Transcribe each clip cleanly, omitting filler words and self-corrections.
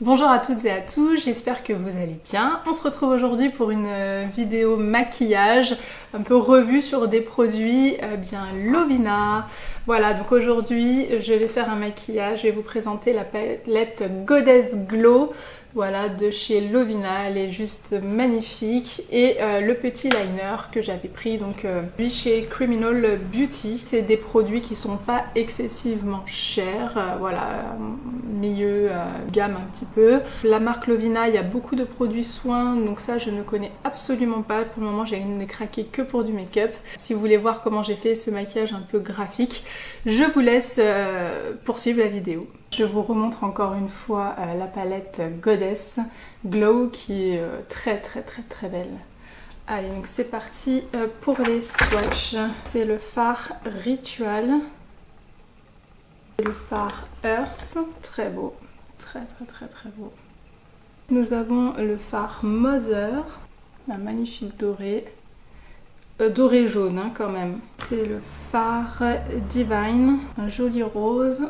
Bonjour à toutes et à tous, j'espère que vous allez bien. On se retrouve aujourd'hui pour une vidéo maquillage, un peu revue sur des produits bien Lovina. Voilà, donc aujourd'hui je vais faire un maquillage, je vais vous présenter la palette Goddess Glow. Voilà, de chez Lovina, elle est juste magnifique. Et le petit liner que j'avais pris donc chez Criminal Beauty. C'est des produits qui sont pas excessivement chers, voilà, milieu gamme un petit peu. La marque Lovina, il y a beaucoup de produits soins, donc ça je ne connais absolument pas. Pour le moment j'ai ne craqué que pour du make-up. Si vous voulez voir comment j'ai fait ce maquillage un peu graphique, je vous laisse poursuivre la vidéo. Je vous remontre encore une fois la palette Goddess Glow qui est très belle. Allez, donc c'est parti pour les swatchs. C'est le fard Ritual. Le fard Earth, très beau. Très beau. Nous avons le fard Mother, un magnifique doré. Doré jaune hein, quand même. C'est le fard Divine, un joli rose.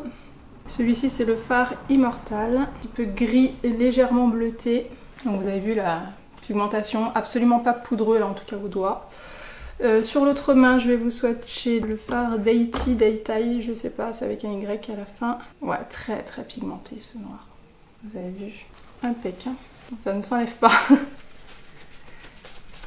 Celui-ci c'est le fard Immortal, un petit peu gris et légèrement bleuté. Donc vous avez vu la pigmentation, absolument pas poudreux là en tout cas au doigt. Sur l'autre main je vais vous swatcher le fard Daytai, je sais pas, c'est avec un Y à la fin. Ouais, très pigmenté ce noir. Vous avez vu, impec, hein. Ça ne s'enlève pas.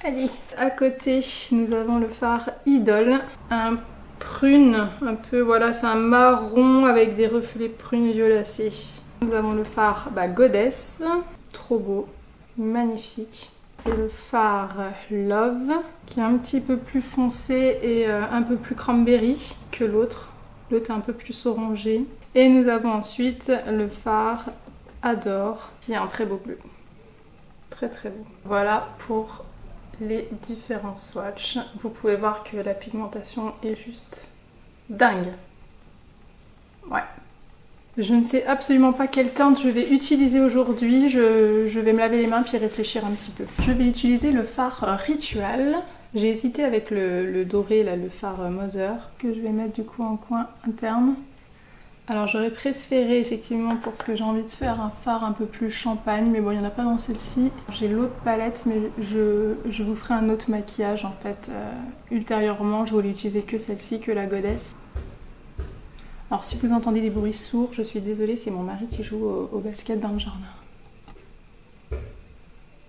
Allez, à côté nous avons le fard Idol, un prune, un peu, voilà, c'est un marron avec des reflets prune violacés. Nous avons le fard Goddess, trop beau, magnifique. C'est le fard Love, qui est un petit peu plus foncé et un peu plus cranberry que l'autre. L'autre est un peu plus orangé. Et nous avons ensuite le fard Adore, qui est un très beau bleu. Très beau. Voilà pour les différents swatchs. Vous pouvez voir que la pigmentation est juste dingue. Ouais. Je ne sais absolument pas quelle teinte je vais utiliser aujourd'hui. Je vais me laver les mains puis réfléchir un petit peu. Je vais utiliser le fard Ritual. J'ai hésité avec le doré, là, le fard Mother, que je vais mettre du coup en coin interne. Alors j'aurais préféré effectivement pour ce que j'ai envie de faire un fard un peu plus champagne, mais bon il n'y en a pas dans celle-ci. J'ai l'autre palette mais je vous ferai un autre maquillage en fait ultérieurement. Je voulais utiliser que celle-ci, que la Goddess. Alors si vous entendez des bruits sourds, je suis désolée, c'est mon mari qui joue au basket dans le jardin.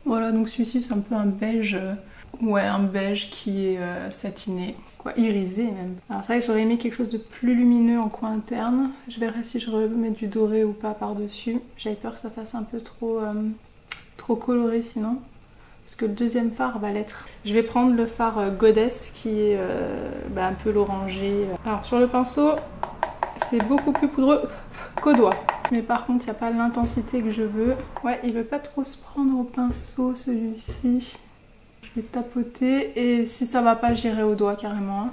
Voilà, donc celui-ci c'est un peu un beige, ouais, un beige qui est satiné. Quoi, irisé même. Alors c'est vrai que j'aurais aimé quelque chose de plus lumineux en coin interne. Je verrai si je remets du doré ou pas par-dessus. J'avais peur que ça fasse un peu trop coloré sinon. Parce que le deuxième fard va l'être. Je vais prendre le fard Goddess qui est un peu l'orangé. Alors sur le pinceau, c'est beaucoup plus poudreux qu'au doigt. Mais par contre, il n'y a pas l'intensité que je veux. Ouais, il veut pas trop se prendre au pinceau celui-ci. Je vais tapoter et si ça va pas j'irai au doigt carrément.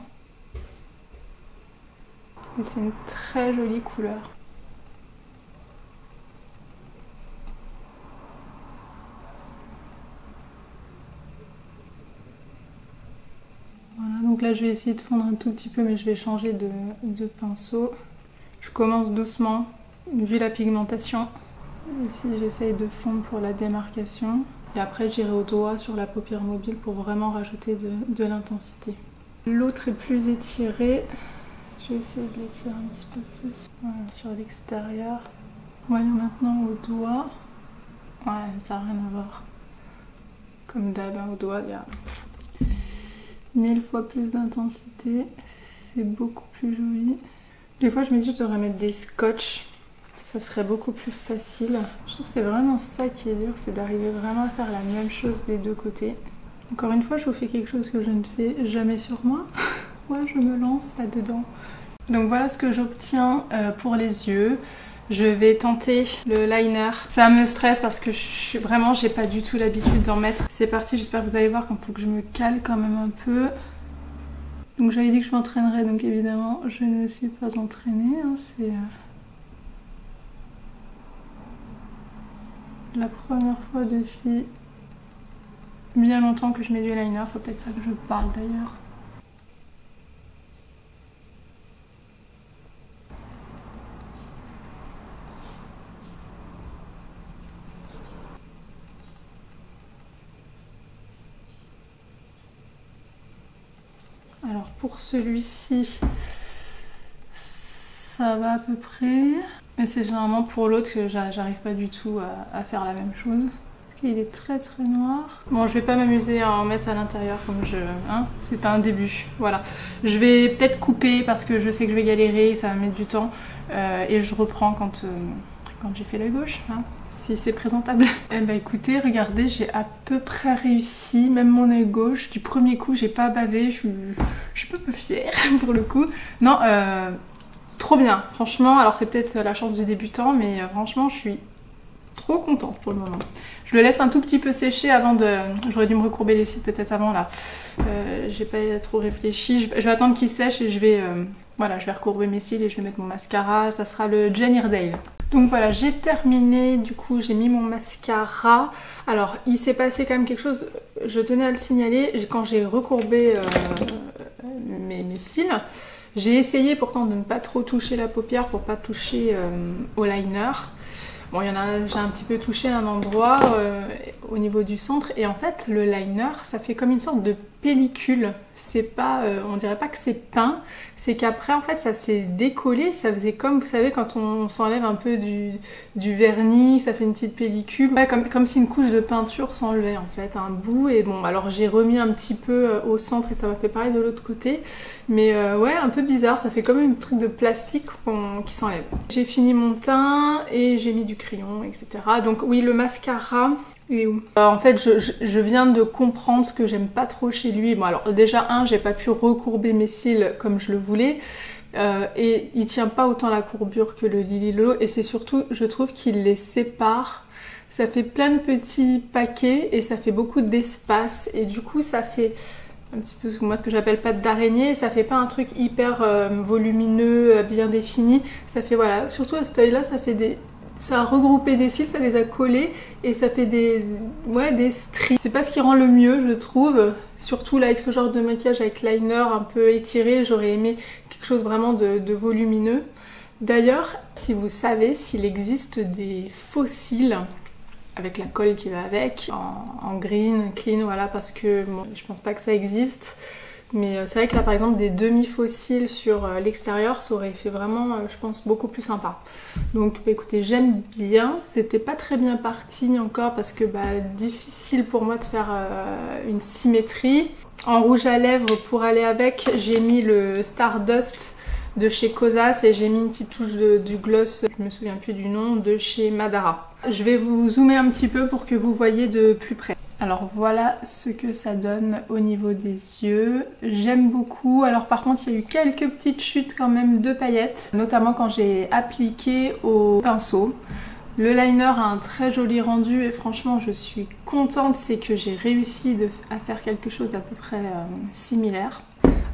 Et c'est une très jolie couleur. Voilà, donc là je vais essayer de fondre un tout petit peu mais je vais changer de pinceau. Je commence doucement vu la pigmentation. Ici j'essaye de fondre pour la démarcation. Et après j'irai au doigt sur la paupière mobile pour vraiment rajouter de l'intensité. L'autre est plus étiré. Je vais essayer de l'étirer un petit peu plus. Voilà, sur l'extérieur. Voyons maintenant au doigt. Ouais, ça n'a rien à voir. Comme d'hab, au doigt, il y a 1000 fois plus d'intensité. C'est beaucoup plus joli. Des fois, je me dis que je devrais mettre des scotch. Ça serait beaucoup plus facile. Je trouve que c'est vraiment ça qui est dur, c'est d'arriver vraiment à faire la même chose des deux côtés. Encore une fois, je vous fais quelque chose que je ne fais jamais sur moi. Ouais, je me lance là-dedans. Donc voilà ce que j'obtiens pour les yeux. Je vais tenter le liner. Ça me stresse parce que j'ai pas du tout l'habitude d'en mettre. C'est parti, j'espère que vous allez voir qu'il faut que je me cale quand même un peu. Donc j'avais dit que je m'entraînerais, donc évidemment je ne me suis pas entraînée. Hein, c'est la première fois depuis bien longtemps que je mets du liner. Faut peut-être pas que je parle d'ailleurs. pour celui-ci, ça va à peu près. Mais c'est généralement pour l'autre que j'arrive pas du tout à faire la même chose. Il est très très noir. Bon, je vais pas m'amuser à en mettre à l'intérieur comme je... Hein, c'est un début, voilà. Je vais peut-être couper parce que je sais que je vais galérer, ça va mettre du temps. Et je reprends quand j'ai fait l'œil gauche, hein, si c'est présentable. Eh ben écoutez, regardez, j'ai à peu près réussi, même mon œil gauche. Du premier coup, j'ai pas bavé, je suis pas peu fière pour le coup. Non, trop bien, franchement. Alors c'est peut-être la chance du débutant, mais franchement, je suis trop contente pour le moment. Je le laisse un tout petit peu sécher avant de... J'aurais dû me recourber les cils peut-être avant là. J'ai pas trop réfléchi. Je vais attendre qu'il sèche et je vais... Voilà, je vais recourber mes cils et je vais mettre mon mascara. Ça sera le Jane Iredale. Donc voilà, j'ai terminé. Du coup, j'ai mis mon mascara. Alors, il s'est passé quand même quelque chose. Je tenais à le signaler. Quand j'ai recourbé mes cils, j'ai essayé pourtant de ne pas trop toucher la paupière pour pas toucher au liner. Bon, il y en a, j'ai un petit peu touché un endroit au niveau du centre et en fait le liner ça fait comme une sorte de pellicule. C'est pas, on dirait pas que c'est peint, c'est qu'après en fait ça s'est décollé, ça faisait comme vous savez quand on s'enlève un peu du vernis, ça fait une petite pellicule, ouais, comme si une couche de peinture s'enlevait en fait, un bout. Et bon alors j'ai remis un petit peu au centre et ça m'a fait pareil de l'autre côté, mais ouais un peu bizarre, ça fait comme un truc de plastique qui s'enlève. J'ai fini mon teint et j'ai mis du crayon etc. Donc oui, le mascara il est où? En fait je viens de comprendre ce que j'aime pas trop chez lui. Bon alors déjà j'ai pas pu recourber mes cils comme je le voulais et il tient pas autant la courbure que le Lily Lolo et c'est surtout je trouve qu'il les sépare. Ça fait plein de petits paquets et ça fait beaucoup d'espace et du coup ça fait un petit peu moi ce que j'appelle pâte d'araignée, ça fait pas un truc hyper volumineux, bien défini. Ça fait voilà, surtout à cet œil là ça fait des... Ça a regroupé des cils, ça les a collés et ça fait des stries. C'est pas ce qui rend le mieux je trouve, surtout là avec ce genre de maquillage avec liner un peu étiré, j'aurais aimé quelque chose vraiment de volumineux. D'ailleurs, si vous savez s'il existe des faux cils avec la colle qui va avec, en green, clean, voilà, parce que bon, je pense pas que ça existe. Mais c'est vrai que là par exemple des demi-fossiles sur l'extérieur ça aurait fait vraiment je pense beaucoup plus sympa. Donc bah, écoutez j'aime bien, c'était pas très bien parti encore parce que difficile pour moi de faire une symétrie. En rouge à lèvres pour aller avec j'ai mis le Stardust de chez Kosas et j'ai mis une petite touche du gloss, je me souviens plus du nom, de chez Madara. Je vais vous zoomer un petit peu pour que vous voyez de plus près. Alors voilà ce que ça donne au niveau des yeux, j'aime beaucoup. Alors par contre il y a eu quelques petites chutes quand même de paillettes, notamment quand j'ai appliqué au pinceau. Le liner a un très joli rendu et franchement je suis contente, c'est que j'ai réussi à faire quelque chose à peu près similaire.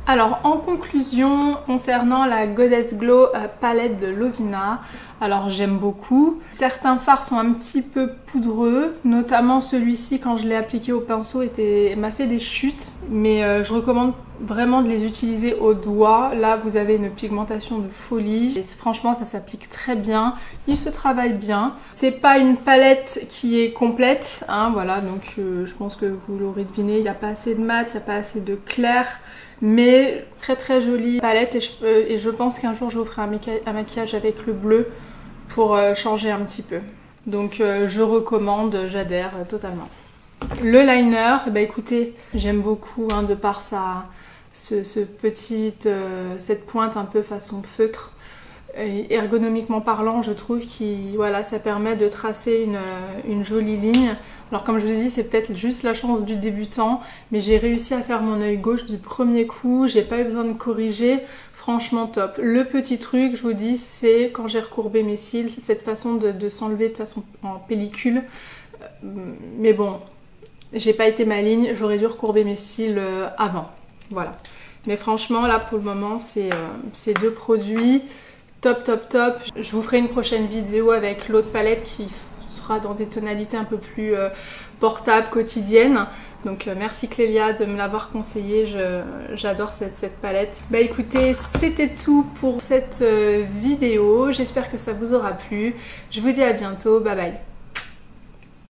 Alors en conclusion, concernant la Goddess Glow palette de Lovina, alors j'aime beaucoup. Certains fards sont un petit peu poudreux, notamment celui-ci quand je l'ai appliqué au pinceau m'a fait des chutes. Mais je recommande vraiment de les utiliser au doigt. Là vous avez une pigmentation de folie et franchement ça s'applique très bien, il se travaille bien. C'est pas une palette qui est complète, hein, voilà, donc je pense que vous l'aurez deviné, il n'y a pas assez de mat, il n'y a pas assez de clair. Mais très très jolie palette et je pense qu'un jour je vous ferai un maquillage avec le bleu pour changer un petit peu. Donc je recommande, j'adhère totalement. Le liner, bah écoutez, j'aime beaucoup hein, de par cette pointe un peu façon feutre. Et ergonomiquement parlant, je trouve que voilà, ça permet de tracer une jolie ligne. Alors comme je vous ai dit, c'est peut-être juste la chance du débutant, mais j'ai réussi à faire mon œil gauche du premier coup, j'ai pas eu besoin de corriger, franchement top. Le petit truc, je vous dis, c'est quand j'ai recourbé mes cils, c'est cette façon de s'enlever de façon en pellicule. Mais bon, j'ai pas été maligne, j'aurais dû recourber mes cils avant, voilà. Mais franchement, là pour le moment, ces deux produits, top top top. Je vous ferai une prochaine vidéo avec l'autre palette qui sera dans des tonalités un peu plus portables, quotidiennes. Donc merci Clélia de me l'avoir conseillé, j'adore cette palette. Bah écoutez, c'était tout pour cette vidéo, j'espère que ça vous aura plu. Je vous dis à bientôt, bye bye.